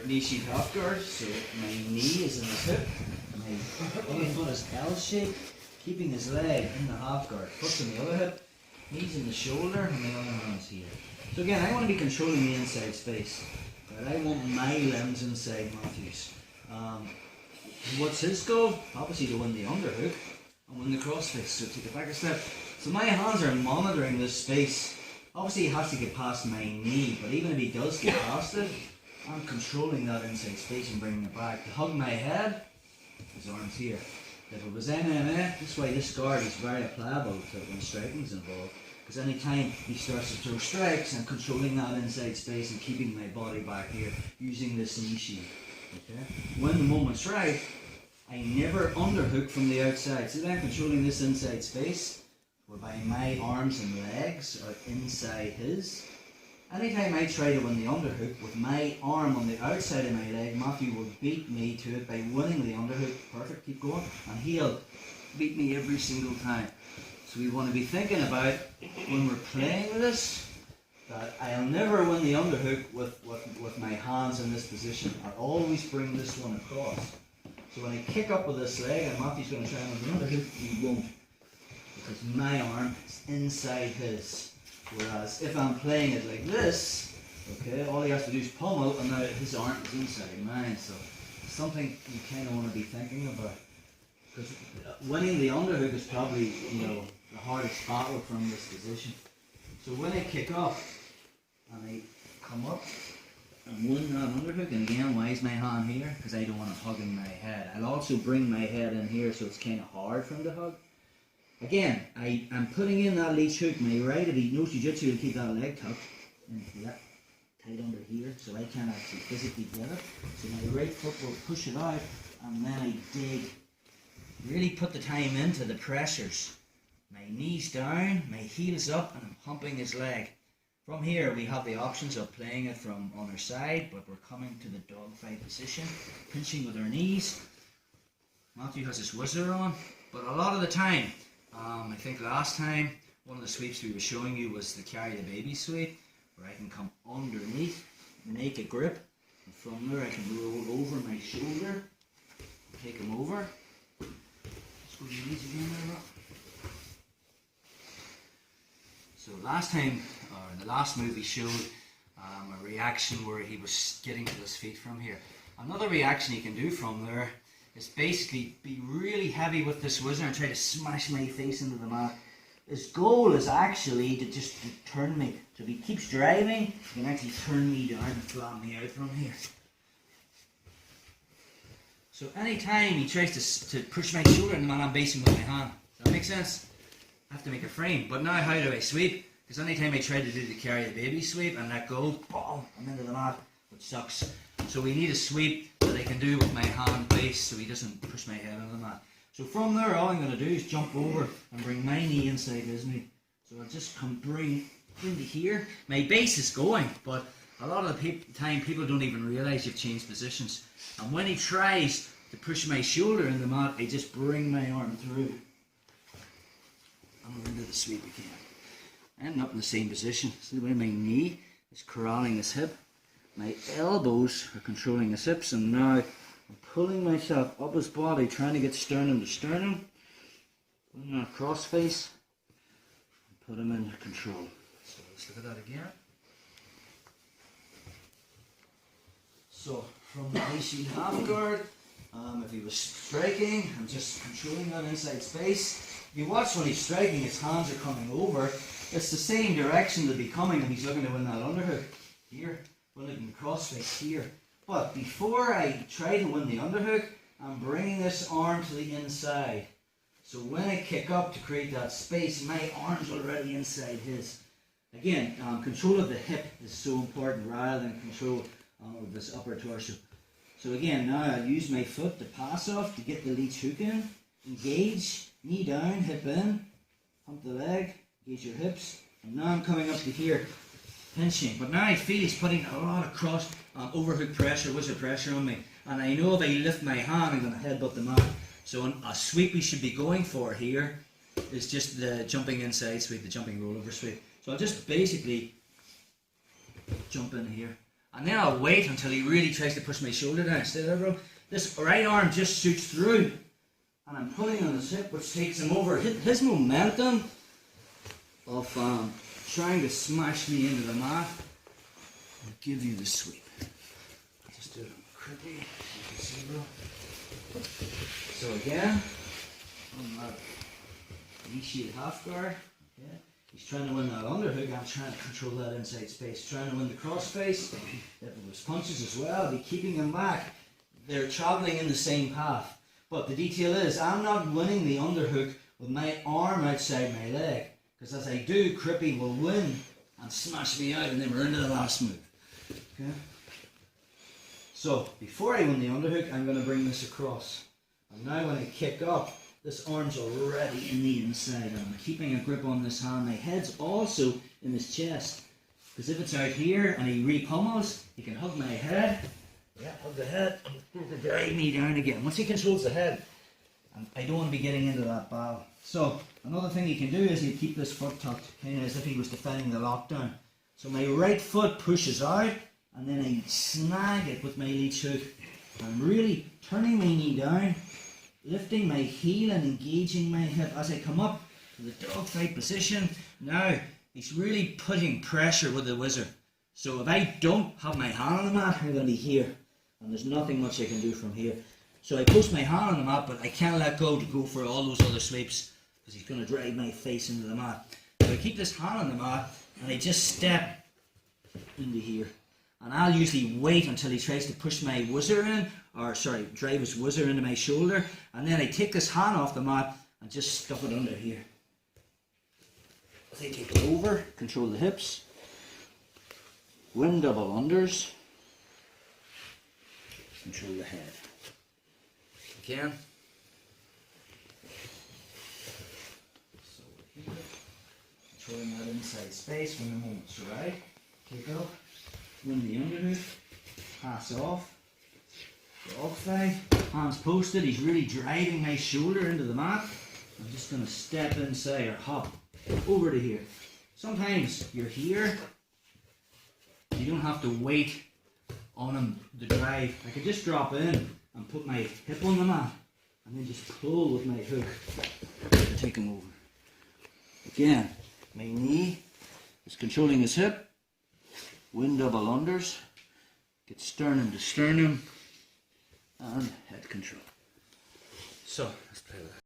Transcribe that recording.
knee sheath half guard, so my knee is in his hip, my other foot is L-shaped, keeping his leg in the half guard, foot's in the other hip, knees in the shoulder, and my other hand's here. So again, I want to be controlling the inside space. Right? I want my limbs inside Matthew's. What's his goal? Obviously to win the underhook and win the crossface, so take it back a step. So my hands are monitoring this space. Obviously he has to get past my knee, but even if he does get past it, I'm controlling that inside space and bringing it back. To hug my head, his arm's here. If it was MMA, this way this guard is very applicable to when striking is involved. Because any time he starts to throw strikes, I'm controlling that inside space and keeping my body back here using this knee sheath. Okay? When the moment's right, I never underhook from the outside. So I'm controlling this inside space, whereby my arms and legs are inside his. Anytime I try to win the underhook with my arm on the outside of my leg, Matthew will beat me to it by winning the underhook. Perfect, keep going. And he'll beat me every single time. So we want to be thinking about, when we're playing with this, that I'll never win the underhook with my hands in this position. I always bring this one across. So when I kick up with this leg, and Matthew's going to try and win the underhook, he won't. Because my arm is inside his. Whereas if I'm playing it like this, okay, all he has to do is pummel, and now his arm is inside mine. So it's something you kind of want to be thinking about. Because winning the underhook is probably, the hardest battle from this position. So when I kick up and I come up and win that underhook, and again, why is my hand here? Because I don't want to hug in my head. I'll also bring my head in here, so it's kind of hard for him to hug. Again, I'm putting in that Leite hook. My right, if he knows jiu-jitsu, will keep that leg tucked and tight under here, so I can't actually physically get it. So my right foot will push it out, and then I dig. Really put the time into the pressures. My knees down, my heels up, and I'm pumping his leg. From here, we have the options of playing it from on our side, but we're coming to the dogfight position, pinching with our knees. Matthew has his whizzer on, but a lot of the time, I think last time, one of the sweeps we were showing you was the carry the baby sweep, where I can come underneath, make a grip, and from there I can roll over my shoulder, take him over. Let's go to your knees again there, Rob. So last time, or in the last move, he showed a reaction where he was getting to his feet from here. Another reaction he can do from there is basically be really heavy with this whizzer and try to smash my face into the mat. His goal is actually to just turn me. So if he keeps driving, he can actually turn me down and flatten me out from here. So anytime he tries to push my shoulder in the mat, I'm basing with my hand. Does that make sense? I have to make a frame. But now how do I sweep? Because anytime I try to do the carry the baby sweep and let go, boom, I'm into the mat, which sucks. So we need a sweep that I can do with my hand base so he doesn't push my head into the mat. So from there, all I'm going to do is jump over and bring my knee inside his knee. So I'll just come bring into here. My base is going, but a lot of the time people don't even realise you've changed positions. And when he tries to push my shoulder in the mat, I just bring my arm through. And we're into the sweep again. I end up in the same position. See the way my knee is corralling his hip. My elbows are controlling his hips, and now I'm pulling myself up his body, trying to get sternum to sternum. Putting on a cross face, and put him in control. So let's look at that again. So from the AC half guard, if he was striking, I'm just controlling that inside space. You watch when he's striking, his hands are coming over. It's the same direction they'll be coming when he's looking to win that underhook. Here, we're looking crossface here. But before I try to win the underhook, I'm bringing this arm to the inside. So when I kick up to create that space, my arm's already inside his. Again, control of the hip is so important rather than control of this upper torso. So again, now I'll use my foot to pass off to get the Leite hook in. Engage, knee down, hip in, pump the leg, engage your hips, and now I'm coming up to here, pinching. But now I feel he's putting a lot of cross overhook pressure, whizzer pressure on me. And I know if I lift my hand, I'm going to headbutt the mat. So a sweep we should be going for here is just the jumping inside sweep, the jumping rollover sweep. So I'll just basically jump in here. And then I'll wait until he really tries to push my shoulder down. Stay there, bro. This right arm just shoots through. And I'm pulling on his hip, which takes him over. His momentum of trying to smash me into the mat will give you the sweep. Just do it quickly, you can see, bro. So again, on that knee-shield half guard, okay. He's trying to win that underhook, I'm trying to control that inside space. Trying to win the cross face, if it was punches as well, I'll be keeping him back. They're travelling in the same path. But the detail is, I'm not winning the underhook with my arm outside my leg. Because as I do, Crippy will win and smash me out, and then we're into the last move. Okay? So, before I win the underhook, I'm going to bring this across. And now when I kick up, this arm's already in the inside. I'm keeping a grip on this hand. My head's also in his chest. Because if it's out here and he re-pummels, he can hug my head. Yeah, hug the head and drag me down again. Once he controls the head, I don't want to be getting into that battle. So, another thing he can do is he'll keep this foot tucked, kind of as if he was defending the lockdown. So my right foot pushes out, and then I snag it with my leech hook. I'm really turning my knee down, lifting my heel and engaging my hip as I come up to the dogfight position. Now, he's really putting pressure with the whizzer. So if I don't have my hand on the mat, I'm going to be here. And there's nothing much I can do from here. So I post my hand on the mat, but I can't let go to go for all those other sweeps because he's going to drive my face into the mat. So I keep this hand on the mat and I just step into here. And I'll usually wait until he tries to push my whizzer in, or sorry, drive his whizzer into my shoulder. And then I take this hand off the mat and just stuff it under here. As I take it over, control the hips, win double unders, control the head. Again. So here, controlling that inside space when the moment's right. Kick up, win the underhook, pass off, dog fight, hands posted. He's really driving my shoulder into the mat. I'm just going to step inside or hop over to here. Sometimes you're here, you don't have to wait on him to drive. I could just drop in and put my hip on the mat and then just pull with my hook to take him over. Again, my knee is controlling his hip, win double unders, get sternum to sternum, and head control. So, let's play with that.